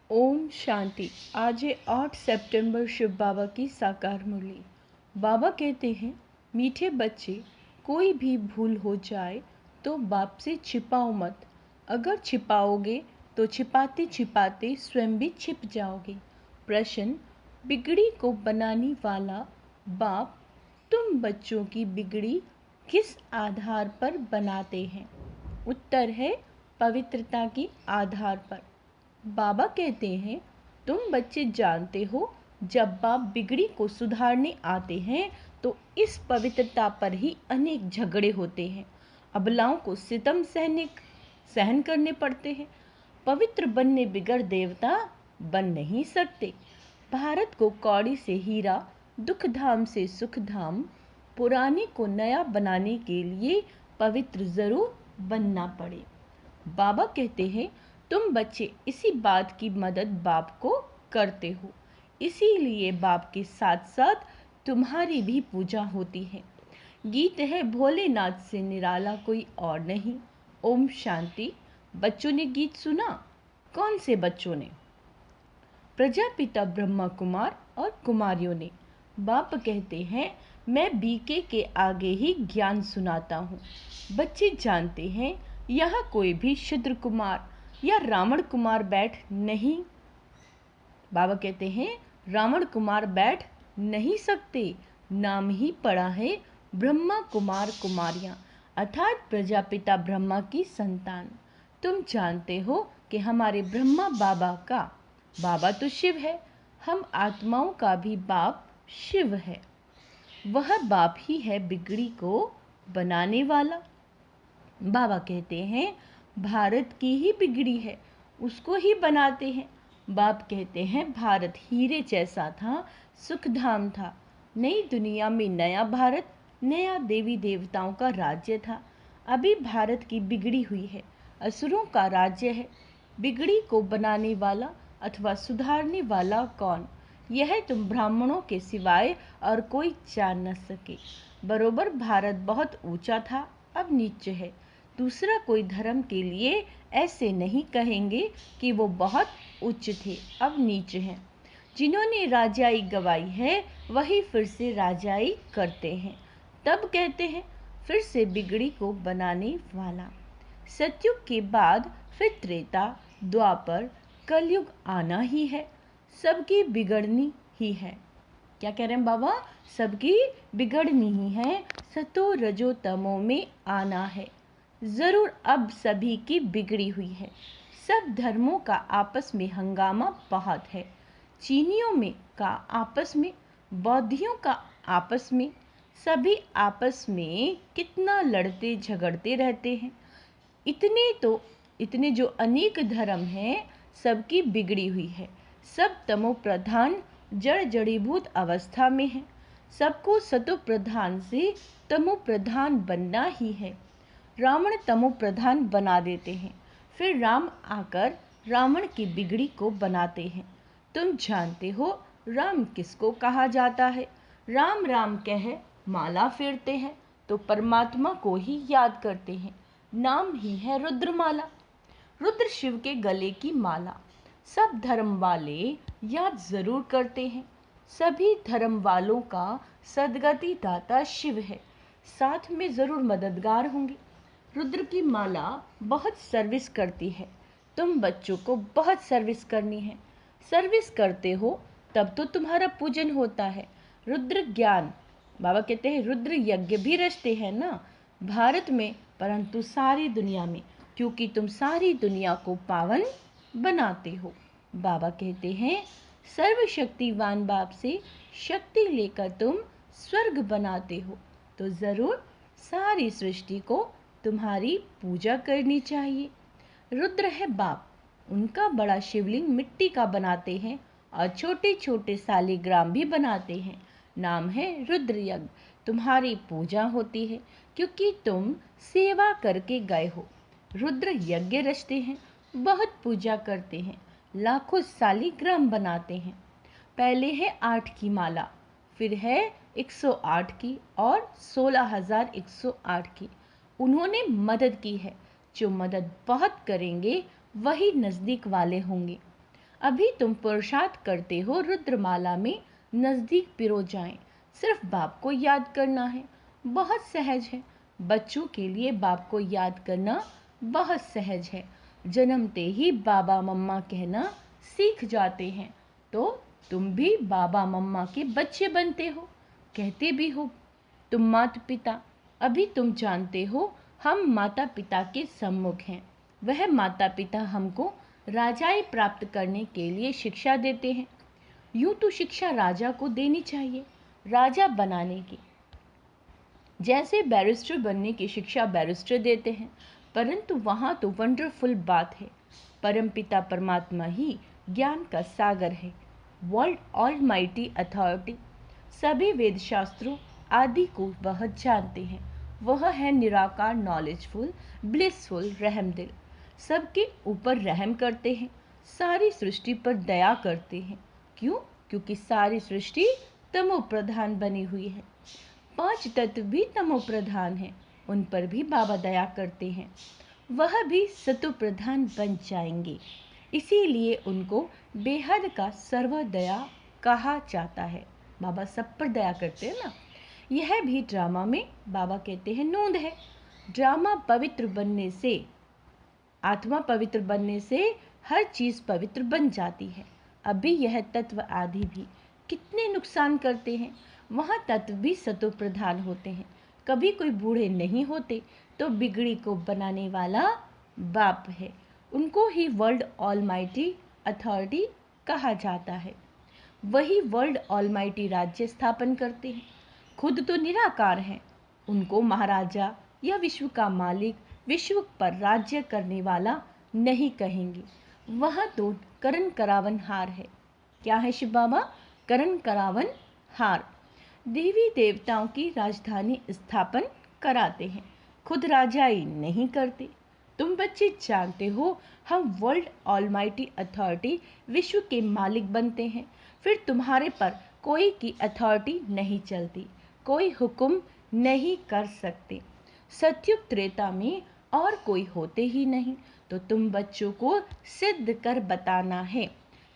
ओम शांति। आज है 8 सितंबर, शिव बाबा की साकार मुरली। बाबा कहते हैं, मीठे बच्चे, कोई भी भूल हो जाए तो बाप से छिपाओ मत। अगर छिपाओगे तो छिपाते छिपाते स्वयं भी छिप जाओगे। प्रश्न, बिगड़ी को बनाने वाला बाप तुम बच्चों की बिगड़ी किस आधार पर बनाते हैं? उत्तर है पवित्रता के आधार पर। बाबा कहते हैं, तुम बच्चे जानते हो, जब बाप बिगड़ी को सुधारने आते हैं तो इस पवित्रता पर ही अनेक झगड़े होते हैं। अबलाओं को सितम सहन करने पड़ते हैं। पवित्र बनने बिगड़ देवता बन नहीं सकते। भारत को कौड़ी से हीरा, दुख धाम से सुख धाम, पुराने को नया बनाने के लिए पवित्र जरूर बनना पड़े। बाबा कहते हैं, तुम बच्चे इसी बात की मदद बाप को करते हो, इसीलिए बाप के साथ साथ तुम्हारी भी पूजा होती है। गीत है, भोलेनाथ से निराला कोई और नहीं। ओम शांति। बच्चों ने गीत सुना। कौन से बच्चों ने? प्रजापिता ब्रह्मा कुमार और कुमारियों ने। बाप कहते हैं, मैं बीके के आगे ही ज्ञान सुनाता हूँ। बच्चे जानते हैं, यहाँ कोई भी शूद्र कुमार या रावण कुमार बैठ नहीं। बाबा कहते हैं, रावण कुमार बैठ नहीं सकते। नाम ही पड़ा है ब्रह्मा कुमार कुमारियाँ, अर्थात प्रजापिता ब्रह्मा की संतान। तुम जानते हो कि हमारे ब्रह्मा बाबा तो शिव है, हम आत्माओं का भी बाप शिव है। वह बाप ही है बिगड़ी को बनाने वाला। बाबा कहते हैं, भारत की ही बिगड़ी है, उसको ही बनाते हैं। बाप कहते हैं, भारत हीरे जैसा था, सुखधाम था। नई दुनिया में नया भारत, नया देवी देवताओं का राज्य था। अभी भारत की बिगड़ी हुई है, असुरों का राज्य है। बिगड़ी को बनाने वाला अथवा सुधारने वाला कौन? यह तुम ब्राह्मणों के सिवाय और कोई जान न सके। बरोबर भारत बहुत ऊंचा था, अब नीचे है। दूसरा कोई धर्म के लिए ऐसे नहीं कहेंगे कि वो बहुत उच्च थे, अब नीचे हैं। जिन्होंने राजाई गवाई है वही फिर से राजाई करते हैं, तब कहते हैं फिर से बिगड़ी को बनाने वाला। सतयुग के बाद फिर त्रेता, द्वापर, कलयुग आना ही है। सबकी बिगड़नी ही है। क्या कह रहे हैं बाबा? सबकी बिगड़नी ही है, सतो रजो तमो में आना है। जरूर अब सभी की बिगड़ी हुई है। सब धर्मों का आपस में हंगामा बहुत है। चीनियों में का आपस में, बौद्धियों का आपस में, सभी आपस में कितना लड़ते झगड़ते रहते हैं। इतने जो अनेक धर्म हैं, सबकी बिगड़ी हुई है। सब तमो प्रधान जड़ जड़ीभूत अवस्था में है। सबको सतो प्रधान से तमो प्रधान बनना ही है। रावण तमो प्रधान बना देते हैं, फिर राम आकर रावण की बिगड़ी को बनाते हैं। तुम जानते हो राम किसको कहा जाता है? राम राम कह माला फेरते हैं तो परमात्मा को ही याद करते हैं। नाम ही है रुद्रमाला। रुद्र शिव के गले की माला। सब धर्म वाले याद जरूर करते हैं। सभी धर्म वालों का सदगति दाता शिव है, साथ में जरूर मददगार होंगे। रुद्र की माला बहुत सर्विस करती है। तुम बच्चों को बहुत सर्विस करनी है। सर्विस करते हो तब तो तुम्हारा पूजन होता है। रुद्र ज्ञान, बाबा कहते हैं, रुद्र यज्ञ भी रचते हैं ना भारत में, परंतु सारी दुनिया में, क्योंकि तुम सारी दुनिया को पावन बनाते हो। बाबा कहते हैं, सर्वशक्तिवान बाप से शक्ति लेकर तुम स्वर्ग बनाते हो, तो जरूर सारी सृष्टि को तुम्हारी पूजा करनी चाहिए। रुद्र है बाप, उनका बड़ा शिवलिंग मिट्टी का बनाते हैं और छोटे छोटे सालिग्राम भी बनाते हैं। नाम है रुद्र यज्ञ। तुम्हारी पूजा होती है क्योंकि तुम सेवा करके गए हो। रुद्र यज्ञ रचते हैं, बहुत पूजा करते हैं, लाखों सालिग्राम बनाते हैं। पहले है 8 की माला, फिर है 108 की और 16,108 की। उन्होंने मदद की है। जो मदद बहुत करेंगे वही नज़दीक वाले होंगे। अभी तुम पुरुषार्थ करते हो रुद्रमाला में नजदीक पिरो जाएं। सिर्फ बाप को याद करना है, बहुत सहज है। बच्चों के लिए बाप को याद करना बहुत सहज है। जन्मते ही बाबा मम्मा कहना सीख जाते हैं, तो तुम भी बाबा मम्मा के बच्चे बनते हो, कहते भी हो तुम माता पिता। अभी तुम जानते हो हम माता पिता के सम्मुख हैं। वह माता पिता हमको राजाई प्राप्त करने के लिए शिक्षा देते हैं। यूं तो शिक्षा राजा को देनी चाहिए, राजा बनाने की। जैसे बैरिस्टर बनने की शिक्षा बैरिस्टर देते हैं, परंतु वहाँ तो वंडरफुल बात है, परमपिता परमात्मा ही ज्ञान का सागर है, वर्ल्ड ऑलमाइटी अथॉरिटी। सभी वेद शास्त्रों आदि को वह जानते हैं। वह है निराकार, नॉलेजफुल, ब्लिसफुल, रहमदिल। सबके ऊपर रहम करते हैं, सारी सृष्टि पर दया करते हैं। क्यों? क्योंकि सारी सृष्टि तमो प्रधान बनी हुई है। 5 तत्व भी तमो प्रधान हैं, उन पर भी बाबा दया करते हैं। वह भी सतो प्रधान बन जाएंगे, इसीलिए उनको बेहद का सर्वदया कहा जाता है। बाबा सब पर दया करते हैं ना। यह भी ड्रामा में बाबा कहते हैं नोंद है। ड्रामा पवित्र बनने से, आत्मा पवित्र बनने से हर चीज़ पवित्र बन जाती है। अभी यह तत्व आदि भी कितने नुकसान करते हैं। वहाँ तत्व भी सतो प्रधान होते हैं। कभी कोई बूढ़े नहीं होते तो बिगड़ी को बनाने वाला बाप है। उनको ही वर्ल्ड ऑलमाइटी अथॉरिटी कहा जाता है। वही वर्ल्ड ऑलमाइटी राज्य स्थापन करते हैं। खुद तो निराकार हैं, उनको महाराजा या विश्व का मालिक, विश्व पर राज्य करने वाला नहीं कहेंगे। वह तो करण करावन हार है। क्या है शिव बाबा? करण करावन हार। देवी देवताओं की राजधानी स्थापन कराते हैं, खुद राजाई नहीं करते। तुम बच्चे जानते हो हम वर्ल्ड ऑलमाइटी अथॉरिटी विश्व के मालिक बनते हैं, फिर तुम्हारे पर कोई की अथॉरिटी नहीं चलती, कोई हुक्म नहीं कर सकते। सतयुग त्रेता में और कोई होते ही नहीं, तो तुम बच्चों को सिद्ध कर बताना है।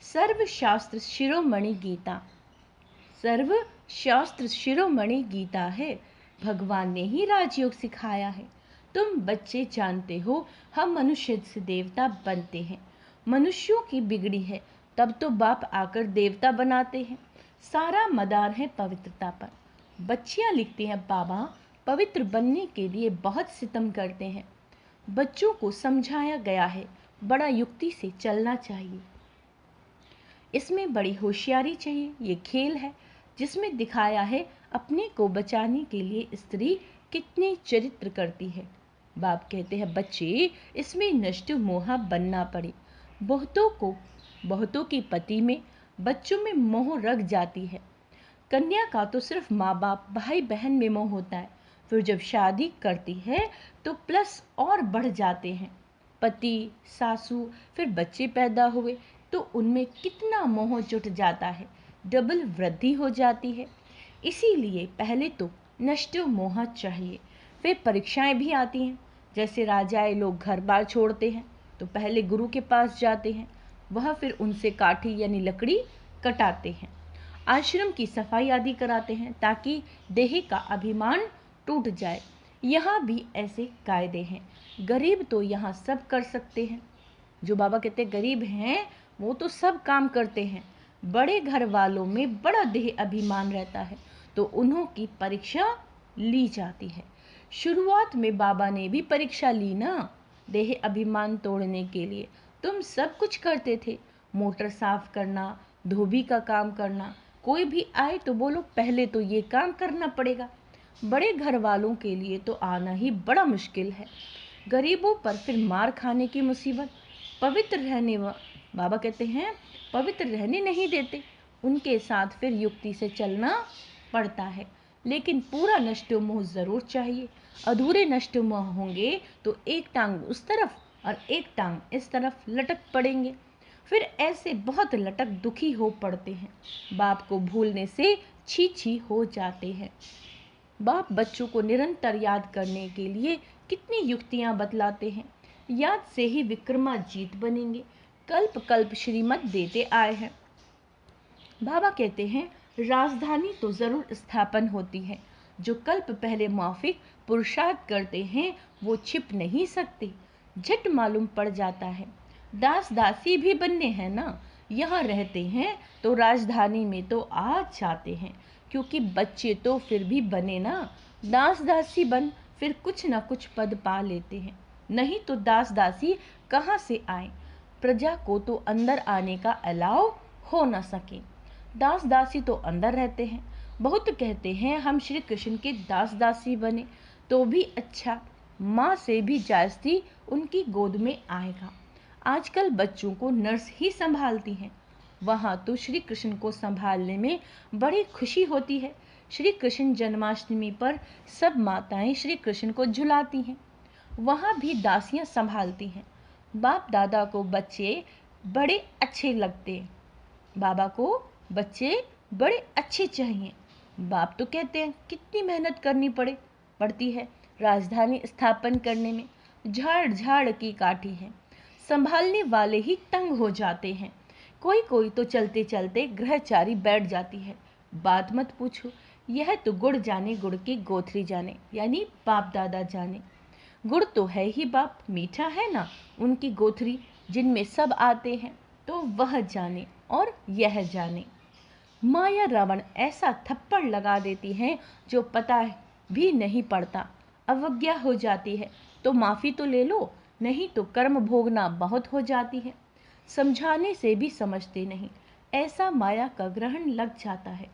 सर्वशास्त्र शिरोमणि गीता, सर्वशास्त्र शिरोमणि गीता है। भगवान ने ही राजयोग सिखाया है। तुम बच्चे जानते हो हम मनुष्य से देवता बनते हैं। मनुष्यों की बिगड़ी है, तब तो बाप आकर देवता बनाते हैं। सारा मदार है पवित्रता पर। बच्चियां लिखती हैं बाबा पवित्र बनने के लिए बहुत सितम करते हैं। बच्चों को समझाया गया है बड़ा युक्ति से चलना चाहिए, इसमें बड़ी होशियारी चाहिए। ये खेल है जिसमें दिखाया है अपने को बचाने के लिए स्त्री कितने चरित्र करती है। बाप कहते हैं बच्चे इसमें नष्ट मोह बनना पड़े। बहुतों की पति में, बच्चों में मोह रख जाती है। कन्या का तो सिर्फ माँ बाप, भाई बहन में मोह होता है, फिर जब शादी करती है तो प्लस और बढ़ जाते हैं। पति, सासू, फिर बच्चे पैदा हुए तो उनमें कितना मोह जुट जाता है, डबल वृद्धि हो जाती है। इसीलिए पहले तो नष्ट मोह चाहिए। फिर परीक्षाएं भी आती हैं। जैसे राजाए लोग घर बार छोड़ते हैं तो पहले गुरु के पास जाते हैं, वह फिर उनसे काठी यानी लकड़ी कटाते हैं, आश्रम की सफाई आदि कराते हैं ताकि देह का अभिमान टूट जाए। यहाँ भी ऐसे कायदे हैं। गरीब तो यहाँ सब कर सकते हैं। जो बाबा कहते गरीब हैं वो तो सब काम करते हैं। बड़े घर वालों में बड़ा देह अभिमान रहता है तो उन्हों की परीक्षा ली जाती है। शुरुआत में बाबा ने भी परीक्षा ली ना, देह अभिमान तोड़ने के लिए। तुम सब कुछ करते थे, मोटर साफ करना, धोबी का काम करना। कोई भी आए तो बोलो पहले तो ये काम करना पड़ेगा। बड़े घर वालों के लिए तो आना ही बड़ा मुश्किल है। गरीबों पर फिर मार खाने की मुसीबत। पवित्र रहने बाबा कहते हैं पवित्र रहने नहीं देते, उनके साथ फिर युक्ति से चलना पड़ता है। लेकिन पूरा नष्ट मोह जरूर चाहिए। अधूरे नष्ट मोह होंगे तो एक टांग उस तरफ और एक टांग इस तरफ लटक पड़ेंगे। फिर ऐसे बहुत लटक दुखी हो पड़ते हैं। बाप को भूलने से छी छी हो जाते हैं। बाप बच्चों को निरंतर याद करने के लिए कितनी युक्तियां बतलाते हैं। याद से ही विक्रमाजीत बनेंगे। कल्प कल्प श्रीमत देते आए हैं। बाबा कहते हैं राजधानी तो जरूर स्थापन होती है, जो कल्प पहले माफिक पुरुषार्थ करते हैं वो छिप नहीं सकते, झट मालूम पड़ जाता है। दास दासी भी बनने हैं ना, यहाँ रहते हैं तो राजधानी में तो आ जाते हैं, क्योंकि बच्चे तो फिर भी बने ना। दास दासी बन फिर कुछ ना कुछ पद पा लेते हैं, नहीं तो दास दासी कहाँ से आए। प्रजा को तो अंदर आने का अलाव हो न सके, दास दासी तो अंदर रहते हैं। बहुत कहते हैं हम श्री कृष्ण के दास दासी बने तो भी अच्छा, माँ से भी जास्ती उनकी गोद में आएगा। आजकल बच्चों को नर्स ही संभालती हैं, वहाँ तो श्री कृष्ण को संभालने में बड़ी खुशी होती है। श्री कृष्ण जन्माष्टमी पर सब माताएं श्री कृष्ण को झुलाती हैं, वहाँ भी दासियां संभालती हैं। बाप दादा को बच्चे बड़े अच्छे लगते हैं, बाबा को बच्चे बड़े अच्छे चाहिए। बाप तो कहते हैं कितनी मेहनत करनी पड़ती है राजधानी स्थापन करने में, झाड़ झाड़ की काठी है, संभालने वाले ही तंग हो जाते हैं। कोई कोई तो चलते चलते ग्रहचारी बैठ जाती है। बात मत पूछो, यह तो गुड़ जाने गुड़ की गोथरी जाने, यानी बाप दादा जाने। गुड़ तो है ही बाप, मीठा है ना उनकी गोथरी जिनमें सब आते हैं, तो वह जाने और यह जाने। माया रावण ऐसा थप्पड़ लगा देती है जो पता भी नहीं पड़ता। अवज्ञा हो जाती है तो माफ़ी तो ले लो, नहीं तो कर्म भोगना बहुत हो जाती है। समझाने से भी समझते नहीं, ऐसा माया का ग्रहण लग जाता है।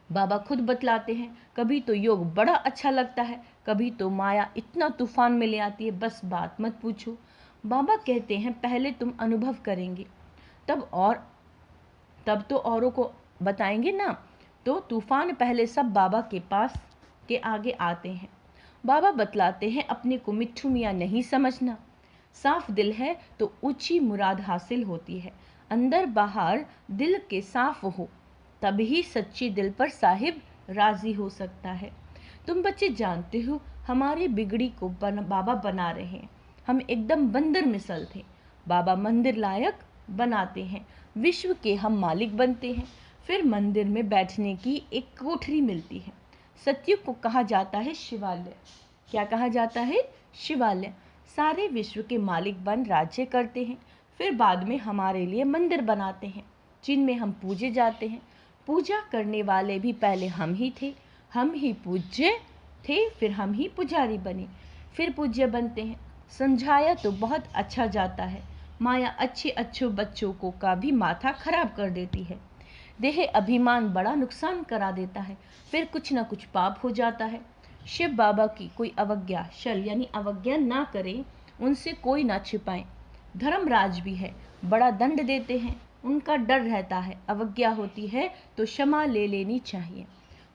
बाबा खुद बतलाते हैं, कभी तो योग बड़ा अच्छा लगता है, कभी तो माया इतना तूफान में ले आती है, बस बात मत पूछो। बाबा कहते हैं पहले तुम अनुभव करेंगे तब तो औरों को बताएंगे ना। तो तूफान पहले सब बाबा के पास के आगे आते हैं। बाबा बतलाते हैं अपने को मिट्ठू मियाँ नहीं समझना, साफ दिल है तो ऊंची मुराद हासिल होती है। अंदर बाहर दिल के साफ हो तभी सच्ची दिल पर साहिब राजी हो सकता है। तुम बच्चे जानते हो हमारी बिगड़ी को बाबा बना रहे हैं। हम एकदम बंदर मिसल थे, बाबा मंदिर लायक बनाते हैं, विश्व के हम मालिक बनते हैं। फिर मंदिर में बैठने की एक कोठरी मिलती है। सत्युग को कहा जाता है शिवालय। क्या कहा जाता है? शिवालय। सारे विश्व के मालिक बन राज्य करते हैं, फिर बाद में हमारे लिए मंदिर बनाते हैं जिनमें हम पूजे जाते हैं। पूजा करने वाले भी पहले हम ही थे, हम ही पूज्य थे, फिर हम ही पुजारी बने, फिर पूज्य बनते हैं। समझाया तो बहुत अच्छा जाता है, माया अच्छे अच्छे बच्चों को का भी माथा खराब कर देती है। देह अभिमान बड़ा नुकसान करा देता है, फिर कुछ ना कुछ पाप हो जाता है। शिव बाबा की कोई अवज्ञा शल यानी अवज्ञा ना करें, उनसे कोई ना छिपाएं। धर्मराज भी है, बड़ा दंड देते हैं, उनका डर रहता है, अवज्ञा होती है तो क्षमा ले लेनी चाहिए।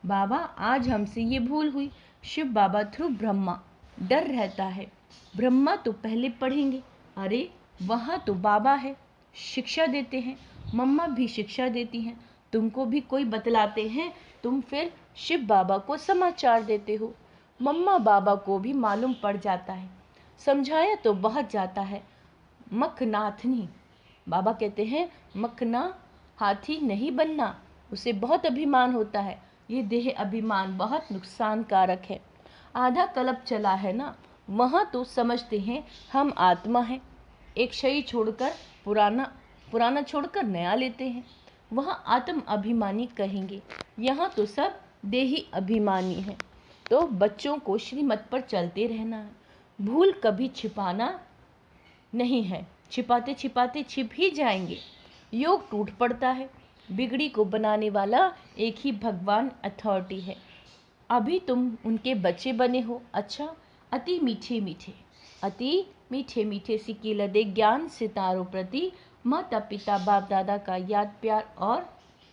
बाबा आज हमसे ये भूल हुई, शिव बाबा थ्रू ब्रह्मा, डर रहता है, ब्रह्मा तो पहले पढ़ेंगे, अरे वहाँ तो बाबा है, शिक्षा देते हैं, मम्मा भी शिक्षा देती हैं, तुमको भी कोई बतलाते हैं, तुम फिर शिव बाबा को समाचार देते हो। मम्मा बाबा को भी मालूम पड़ जाता है, समझाया तो बहुत जाता है। मखनाथनी बाबा कहते हैं मखना हाथी नहीं बनना, उसे बहुत अभिमान होता है, ये देह अभिमान बहुत नुकसान कारक है। आधा कल्प चला है ना, वहाँ तो समझते हैं हम आत्मा हैं, एक शरीर छोड़कर पुराना छोड़कर नया लेते हैं, वहाँ आत्म अभिमानी कहेंगे, यहाँ तो सब देही अभिमानी हैं। तो बच्चों को श्रीमत पर चलते रहना है, भूल कभी छिपाना नहीं है, छिपाते छिपाते छिप ही जाएंगे। योग टूट पड़ता है, बिगड़ी को बनाने वाला एक ही भगवान अथॉरिटी है। अभी तुम उनके बच्चे बने हो, अच्छा अति मीठे मीठे सिक्के लदे ज्ञान सितारों प्रति माता पिता बाप दादा का याद प्यार और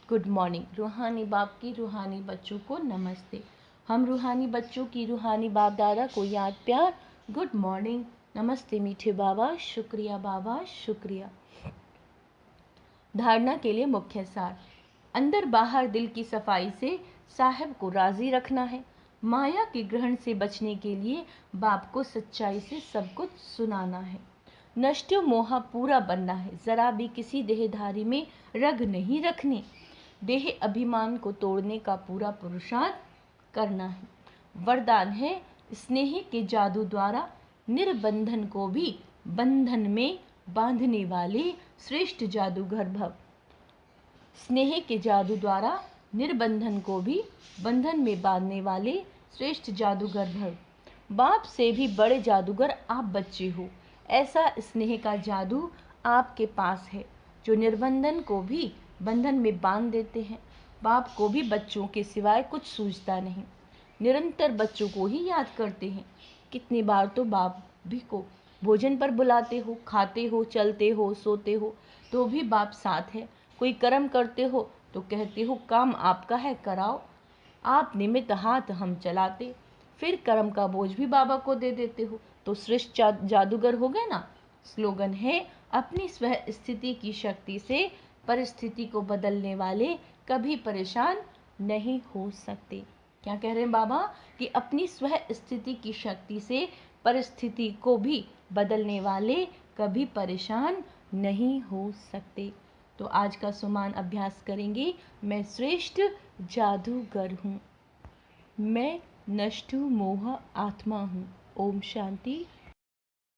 गुड मॉर्निंग। रूहानी बाप की रूहानी बच्चों को नमस्ते। हम रूहानी बच्चों की रूहानी बाप दादा को याद प्यार, गुड मॉर्निंग, नमस्ते मीठे बाबा, शुक्रिया बाबा, शुक्रिया। धारणा के लिए मुख्य सार, अंदर बाहर दिल की सफाई से साहब को राजी रखना है। माया के ग्रहण से बचने के लिए बाप को सच्चाई से सब कुछ सुनाना है। नष्टो मोहा पूरा बनना है, जरा भी किसी देहधारी में रग नहीं रखनी। देह अभिमान को तोड़ने का पूरा पुरुषार्थ करना है। वरदान है स्नेह के जादू द्वारा निर्बंधन को भी बंधन में बांधने वाले श्रेष्ठ जादूगर भव। स्नेह के जादू द्वारा निर्बंधन को भी बंधन में बांधने वाले श्रेष्ठ जादूगर भव। बाप से भी बड़े जादूगर आप बच्चे हो। ऐसा स्नेह का जादू आपके पास है जो निर्बंधन को भी बंधन में बांध देते हैं। बाप को भी बच्चों के सिवाय कुछ सूझता नहीं, निरंतर बच्चों को ही याद करते हैं। कितनी बार तो बाप भी को भोजन पर बुलाते हो, खाते हो, चलते हो, सोते हो, तो भी बाप साथ है। कोई कर्म करते हो तो कहते हो काम आपका है, कराओ, आप निमित्त हाथ हम चलाते। फिर कर्म का बोझ भी बाबा को दे देते हो, तो श्रेष्ठ जादूगर हो गए ना। स्लोगन है अपनी स्व स्थिति की शक्ति से परिस्थिति को बदलने वाले कभी परेशान नहीं हो सकते। क्या कह रहे हैं बाबा कि अपनी स्व स्थिति की शक्ति से परिस्थिति को भी बदलने वाले कभी परेशान नहीं हो सकते। तो आज का सुमान अभ्यास करेंगे। मैं श्रेष्ठ जादूगर हूँ, मैं नष्टु मोह आत्मा हूँ। ओम शांति।